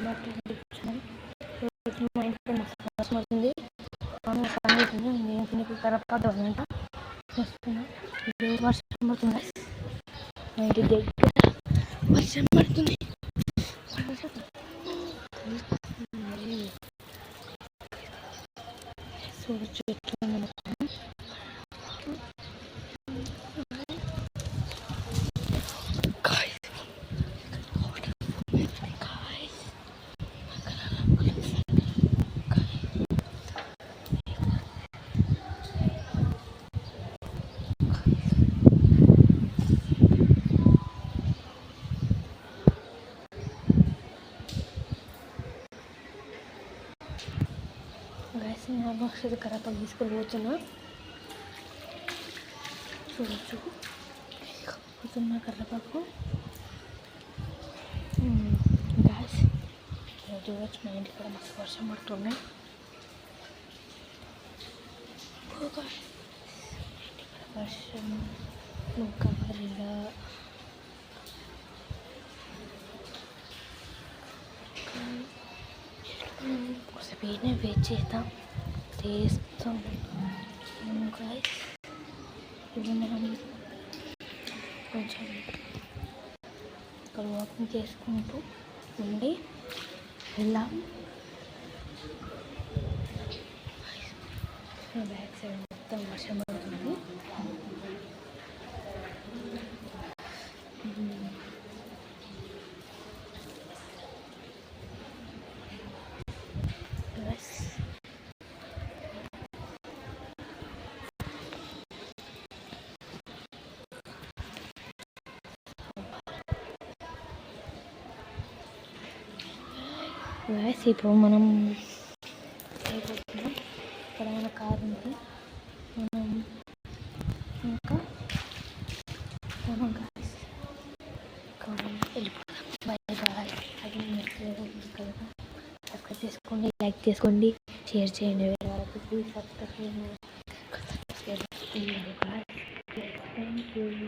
మా ఇంట్లో మస్తు వర్షం అవుతుంది. నేను తినికి కరపాదు అంట వస్తున్నా. వర్షం పడుతుంది, మా ఇంటి దగ్గర వర్షం పడుతుంది. చూడచ్చు ఎట్లా గైస్. నేను ఆల్మోస్ట్ ఇది కరపాకు తీసుకొని పోతున్నా. చూడొచ్చు పోతున్నా కర్రపాకు. గ్యాస్ చూడవచ్చు, మా ఇంటి కూడా మస్తు వర్షం పడుతున్నాయి. వర్షం ఇంకా వల్ల ఒకసేపు వెయిట్ చేస్తాం. గైస్ ఇది మనం కొంచెం ఇక్కడ వాకింగ్ చేసుకుంటూ ఉండి వెళ్ళాం. బ్యాక్ సైడ్ మొత్తం వర్షం పడుతుంది. గైస్ ఇప్పుడు మనం అయిపోతున్నాం. ఇక్కడ మన కార్ ఉంది. మనం ఇంకా గైస్ వెళ్ళిపోతాం. Bye bye. అది సబ్స్క్రైబ్ చేసుకోండి, లైక్ చేసుకోండి, షేర్ చేయండి. వేరే వాళ్ళకి ప్లీజ్ సబ్స్క్రైబ్ చేయండి. Thank you.